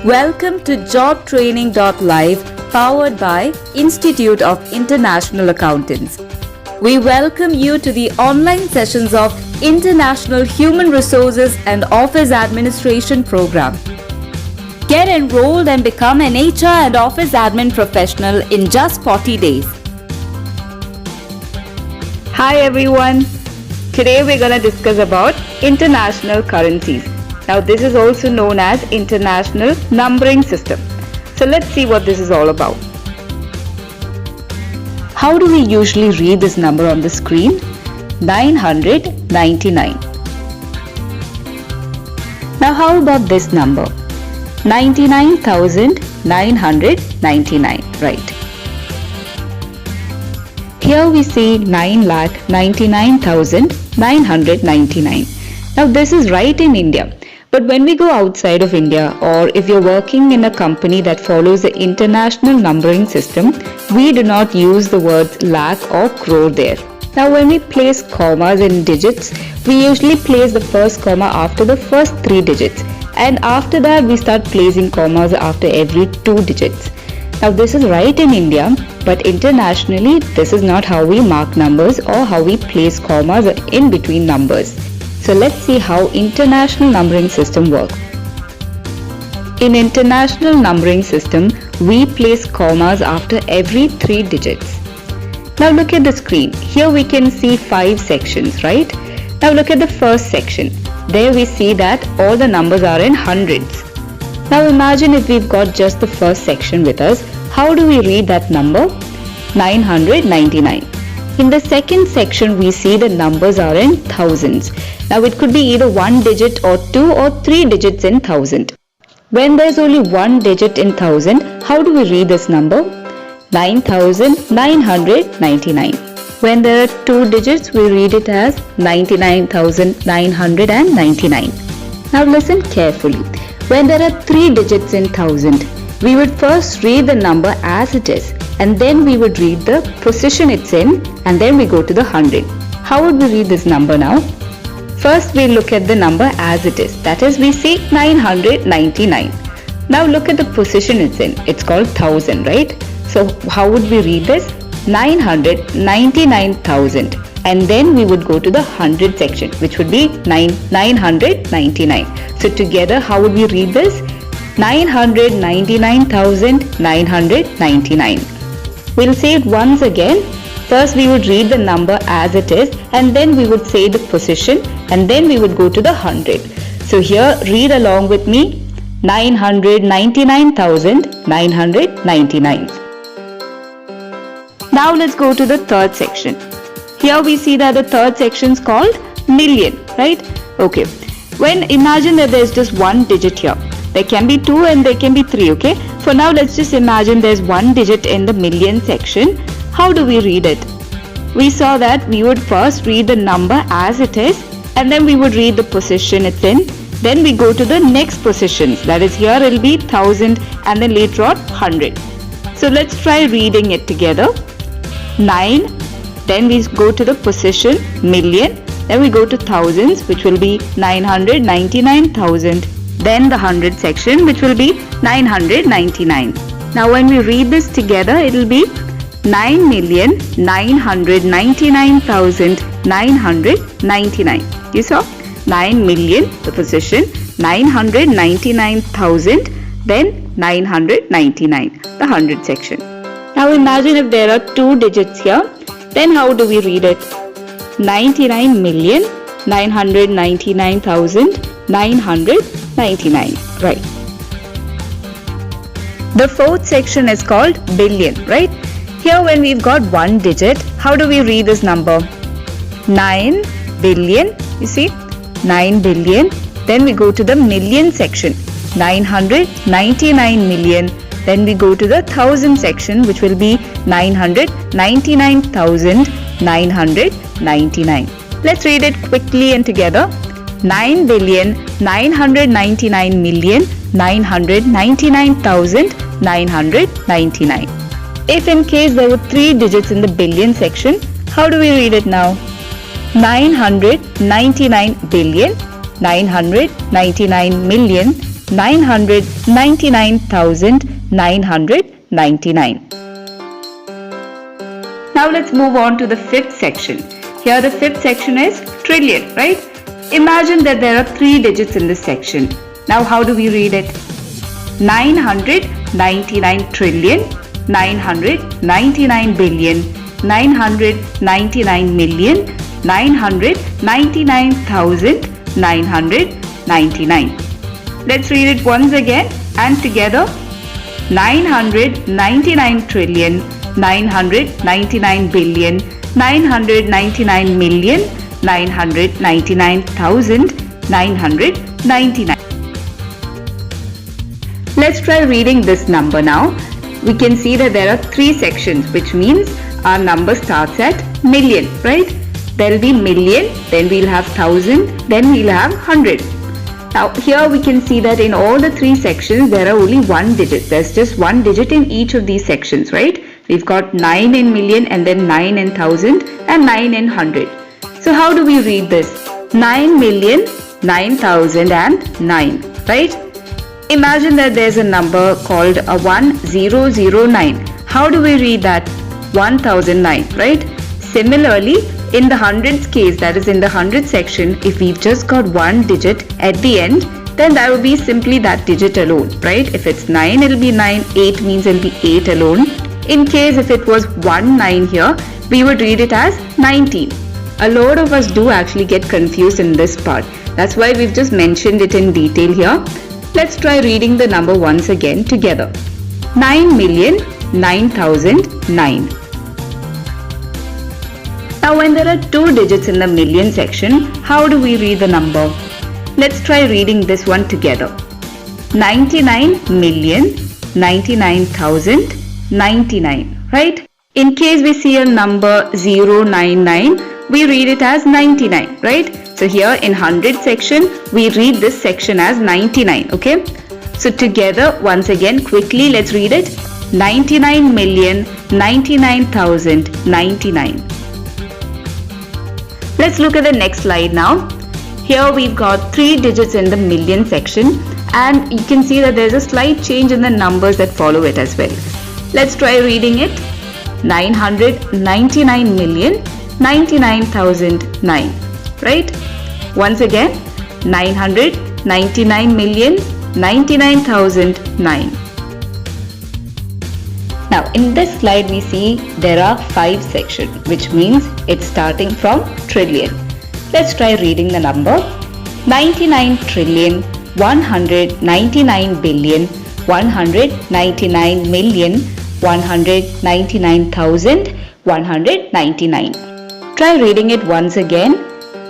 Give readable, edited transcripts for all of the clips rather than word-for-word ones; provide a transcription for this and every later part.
Welcome to jobtraining.live, powered by Institute of International Accountants. We welcome you to the online sessions of International Human Resources and Office Administration program. Get enrolled and become an HR and office admin professional in just 40 days. Hi everyone. Today we're going to discuss about international currencies. Now this is also known as international numbering system. So let's see what this is all about. How do we usually read this number on the screen? 999. Now how about this number? 99,999, right? Here we see 9,99,999. Now this is right in India. But when we go outside of India, or if you're working in a company that follows the international numbering system, we do not use the words lakh or crore there. Now when we place commas in digits, we usually place the first comma after the first 3 digits. And after that we start placing commas after every 2 digits. Now this is right in India, but internationally this is not how we mark numbers or how we place commas in between numbers. So let's see how international numbering system works. In international numbering system, we place commas after every 3 digits. Now look at the screen. Here we can see 5 sections, right? Now look at the first section. There we see that all the numbers are in hundreds. Now imagine if we've got just the first section with us. How do we read that number? 999. In the second section, we see the numbers are in thousands. Now it could be either 1 digit or 2 or 3 digits in thousand. When there's only 1 digit in thousand, how do we read this number? 9,999. When there are 2 digits, we read it as 99,999. Now listen carefully. When there are 3 digits in thousand, we would first read the number as it is, and then we would read the position it's in, and then we go to the hundred. How would we read this number now? First we look at the number as it is, that is we see 999. Now look at the position it's in, it's called thousand, right? So how would we read this? 999,000, and then we would go to the hundred section, which would be 999. So together how would we read this? 999,999. We'll say it once again. First we would read the number as it is, and then we would say the position, and then we would go to the hundred. So here read along with me. 999,999. Now let's go to the third section. Here we see that the third section is called million, right? Okay. When imagine that there's just 1 digit here. There can be 2 and there can be 3, okay? For now, let's just imagine there's 1 digit in the million section. How do we read it? We saw that we would first read the number as it is, and then we would read the position it's in. Then we go to the next positions. That is, here it'll be 1000 and then later on 100. So let's try reading it together. 9, then we go to the position million, then we go to thousands, which will be 999,000. Then the hundred section, which will be 999. Now when we read this together, it will be 9,999,999. You saw? 9 million, the position, 999,000, then 999, the hundred section. Now imagine if there are 2 digits here, then how do we read it? 99,999,999, right? The fourth section is called billion, right? Here when we've got 1 digit, how do we read this number? 9 billion, you see? 9 billion. Then we go to the million section, 999 million. Then we go to the thousand section, which will be 999,999. Let's read it quickly and together. 9,999,999,999. If in case there were 3 digits in the billion section, how do we read it now? 999 billion, 999 million, 999,999. Now let's move on to the fifth section. Here the fifth section is trillion, right? Imagine that there are 3 digits in this section. Now how do we read it? 999 trillion, 999 billion, 999 million, 999,999. Let's read it once again and together. 999 trillion, 999 billion, 999 million, 999,999. Let's try reading this number now. We can see that there are 3 sections, which means our number starts at million, right? There will be million, then we'll have thousand, then we'll have 100. Now here we can see that in all the 3 sections there are only 1 digit. There's just 1 digit in each of these sections, right? We've got 9 in million and then 9 in thousand and 9 in 100. So how do we read this? 9,009,009, right? Imagine that there's a number called a 1009. How do we read that? 1009, right? Similarly, in the hundreds case, that is in the 100 section, if we've just got 1 digit at the end, then that would be simply that digit alone, right? If it's 9, it'll be 9, 8 means it'll be 8 alone. In case if it was 19 here, we would read it as 19. A lot of us do actually get confused in this part. That's why we've just mentioned it in detail here. Let's try reading the number once again together. 9,009,009. Now when there are 2 digits in the million section, how do we read the number? Let's try reading this one together. 99,099,099, right? In case we see a number 099, we read it as 99, right? So here in 100 section, we read this section as 99, okay? So together, once again, quickly let's read it. 99,099,099. Let's look at the next slide now. Here we've got 3 digits in the million section and you can see that there's a slight change in the numbers that follow it as well. Let's try reading it. 999,099,009, right? Once again, 999,099,009. Now in this slide we see there are 5 sections, which means it's starting from trillion. Let's try reading the number. 99 trillion, 199 billion, 199 million, 199,199. Try reading it once again.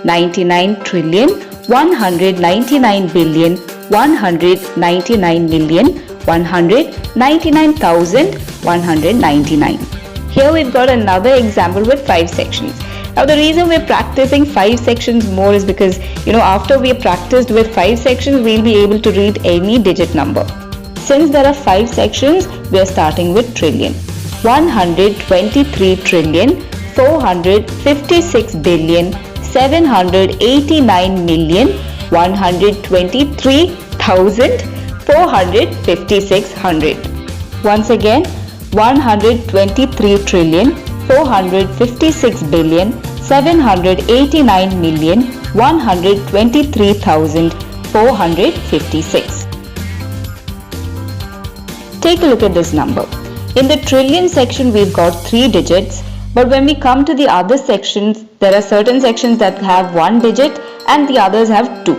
99 trillion, 199 billion, 199 million, 199,199. Here we've got another example with 5 sections. Now the reason we're practicing 5 sections more is because, after we have practiced with 5 sections, we'll be able to read any digit number. Since there are 5 sections, we are starting with trillion. 123 trillion, 456 billion, 789 million, 123,456. Once again, 123 trillion, 456 billion, 789 million, 123,456. Take a look at this number. In the trillion section, we've got 3 digits. But when we come to the other sections, there are certain sections that have 1 digit and the others have 2.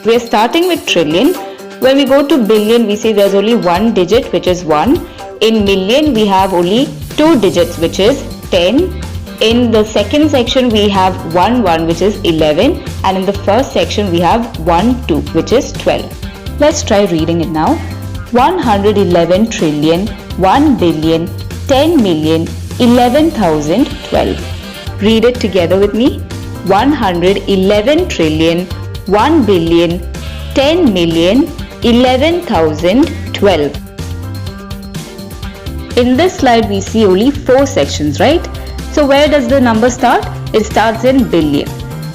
We are starting with trillion. When we go to billion, we see there's only 1 digit, which is 1. In million, we have only 2 digits, which is 10. In the second section, we have 1, 1, which is 11. And in the first section, we have 1, 2, which is 12. Let's try reading it now. 111 trillion, 1 billion, 10 million, 11,012. Read it together with me. 111 trillion, 1 billion, 10 million, 11,012. In this slide, we see only 4 sections, right? So where does the number start? It starts in billion.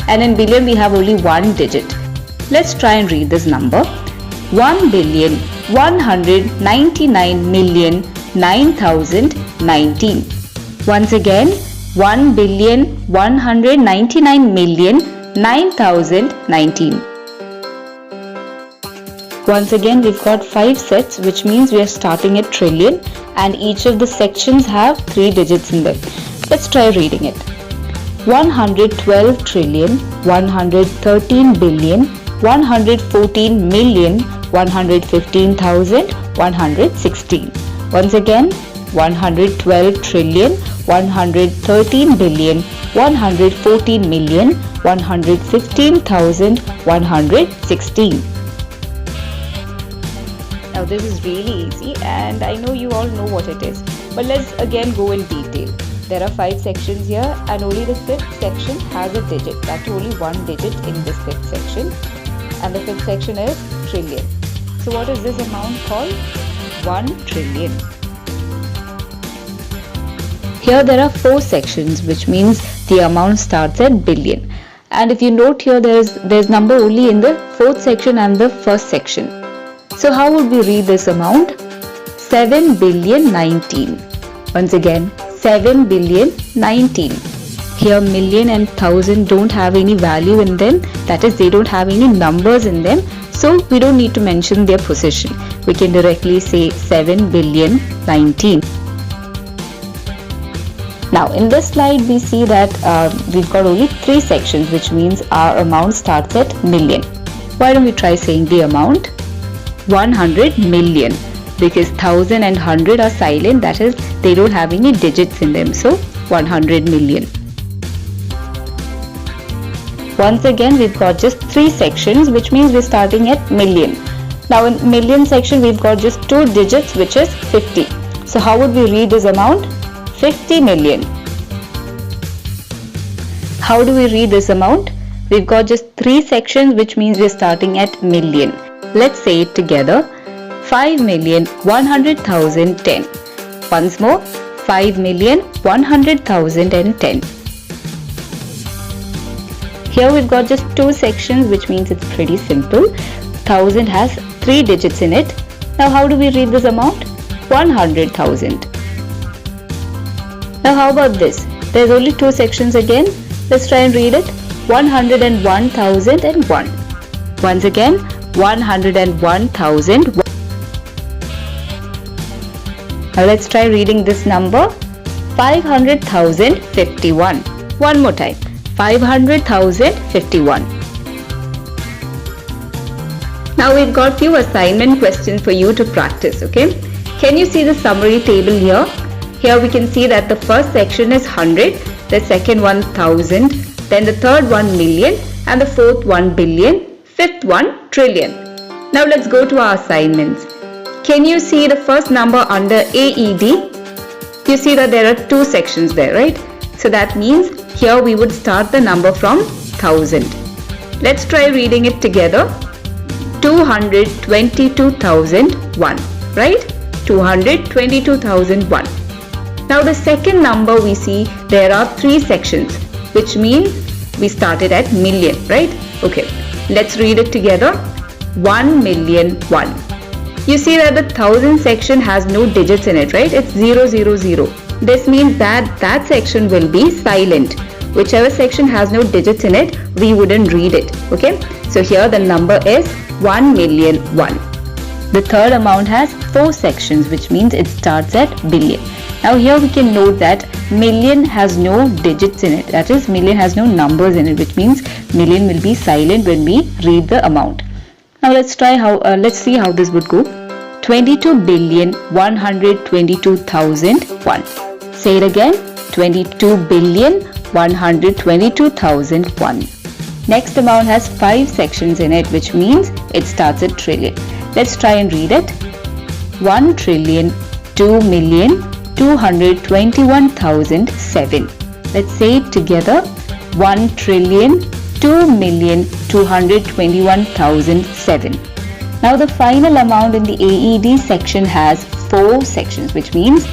And in billion, we have only 1 digit. Let's try and read this number. 1,199,9,019. Once again, 1,199,9,019. Once again, we've got 5 sets, which means we are starting at trillion, and each of the sections have 3 digits in them. Let's try reading it. 112 trillion, 113 billion, 114 million, 115,116. Once again, 112 trillion, 113 billion, 114 million, 115,116. Now this is really easy, and I know you all know what it is, but let's again go in detail. There are 5 sections here, and only the 5th section has a digit. That's only 1 digit in this 5th section, and the 5th section is trillion. So what is this amount called? 1 trillion. Here there are 4 sections, which means the amount starts at billion. And if you note here, there's number only in the 4th section and the 1st section. So how would we read this amount? 7,019,000,019. Once again, 7,019,000,019. Here million and thousand don't have any value in them. That is, they don't have any numbers in them. So we don't need to mention their position. We can directly say 7,019,000,000. Now in this slide we see that we've got only 3 sections, which means our amount starts at million. Why don't we try saying the amount? 100 million, because 1000 and 100 are silent, that is, they don't have any digits in them. So 100 million. Once again, we've got just 3 sections, which means we're starting at million. Now in million section we've got just 2 digits, which is 50. So how would we read this amount? 50 million. How do we read this amount? We've got just 3 sections, which means we're starting at million. Let's say it together. 5,100,010. Once more, 5,100,010. Here we've got just 2 sections, which means it's pretty simple. 1000 has 3 digits in it. Now how do we read this amount? 100,000. Now how about this? There's only 2 sections again. Let's try and read it. 101,001. Once again, 101,000. Now let's try reading this number. 500,051. One more time. 500,051. Now we've got few assignment questions for you to practice, okay? Can you see the summary table here? Here we can see that the first section is 100, the second one 1000, then the third one million, and the fourth one billion, fifth one trillion. Now let's go to our assignments. Can you see the first number under AED? You see that there are 2 sections there, right? So that means here we would start the number from 1000. Let's try reading it together. 222,001, right? 222,001. Now the second number we see there are 3 sections, which means we started at million, right? Okay, let's read it together. 1,000,001. You see that the 1000 section has no digits in it, right? It's 000. This means that that section will be silent. Whichever section has no digits in it, we wouldn't read it, okay? So here the number is 1,000,001. The third amount has 4 sections, which means it starts at billion. Now here we can note that million has no digits in it. That is, million has no numbers in it, which means million will be silent when we read the amount. Now let's see how this would go. 22,122,001. Say it again. 22,122,001. Next amount has 5 sections in it, which means it starts at trillion. Let's try and read it. 1,02,221,007. Let's say it together. 1,02,221,007. Now the final amount in the AED section has 4 sections, which means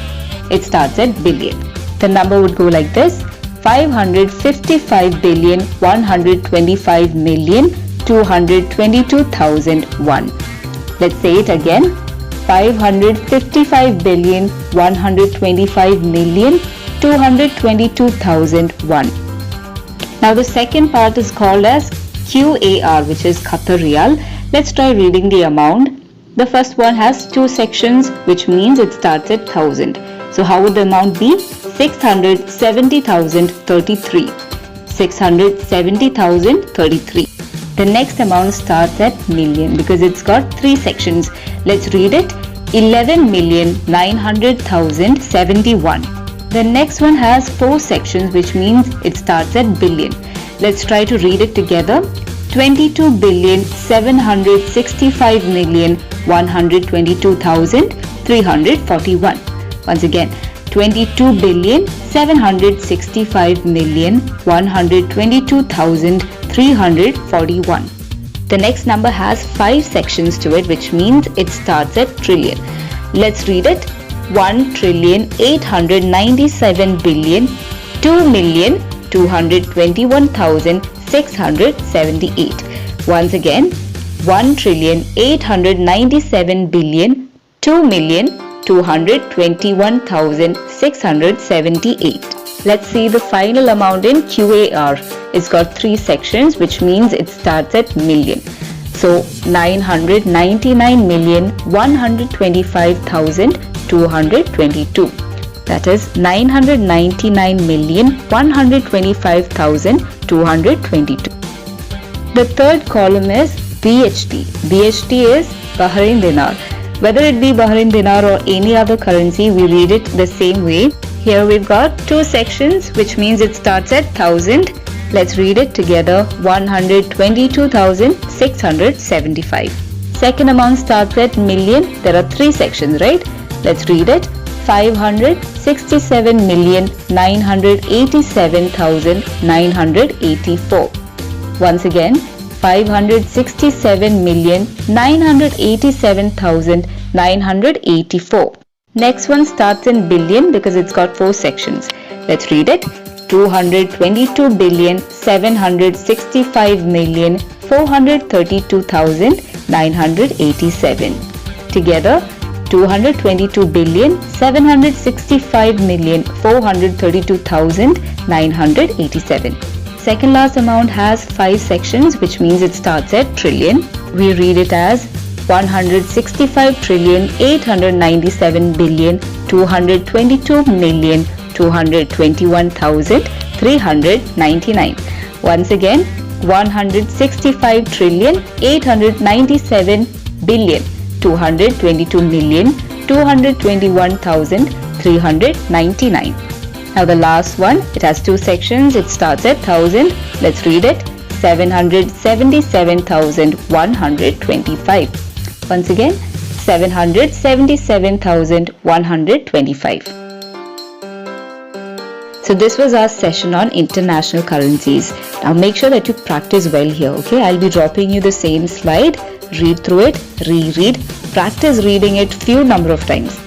it starts at billion. The number would go like this. 555,125,222,001. Let's say it again. 555,125,222,001. Now the second part is called as QAR, which is Qatar Riyal. Let's try reading the amount. The first one has two sections, which means it starts at 1000. So how would the amount be? 670,033. 670,033. The next amount starts at million because it's got three sections. Let's read it. 11,900,071. The next one has four sections, which means it starts at billion. Let's try to read it together. 22,765,122,341. Once again, 22,765,122,341. The next number has five sections to it, which means it starts at trillion. Let's read it. 1,897,221,678. Once again, 1,897,221,678. Let's see the final amount in QAR. It's got three sections, which means it starts at million. So 999,125,222. That is 999,125,222. The third column is BHT. BHT is Bahrain Dinar. Whether it be Bahrain Dinar or any other currency, we read it the same way. Here we've got two sections, which means it starts at 1000. Let's read it together. 122,675. Second amount starts at million. There are three sections, right? Let's read it. 567,987,984. Once again, 567,987,984. Next one starts in billion because it's got four sections. Let's read it. 222,765,432,987. Together, 222,765,432,987. Second last amount has five sections, which means it starts at trillion. We read it as 165,897,222,221,399. Once again, 165,897,222,221,399. Now the last one, it has two sections. It starts at 1000. Let's read it. 777,125. Once again, 777,125. So this was our session on international currencies. Now make sure that you practice well here, okay? I'll be dropping you the same slide. Read through it, reread, practice reading it few number of times.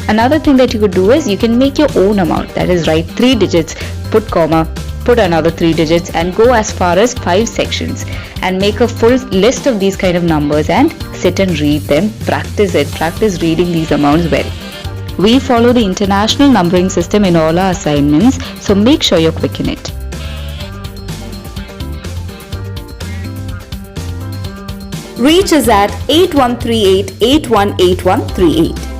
Another thing that you could do is you can make your own amount. That is, write 3 digits, put comma, put another 3 digits and go as far as 5 sections and make a full list of these kind of numbers and sit and read them. Practice it. Practice reading these amounts well. We follow the international numbering system in all our assignments, so make sure you're quick in it. Reach us at 8138 818138.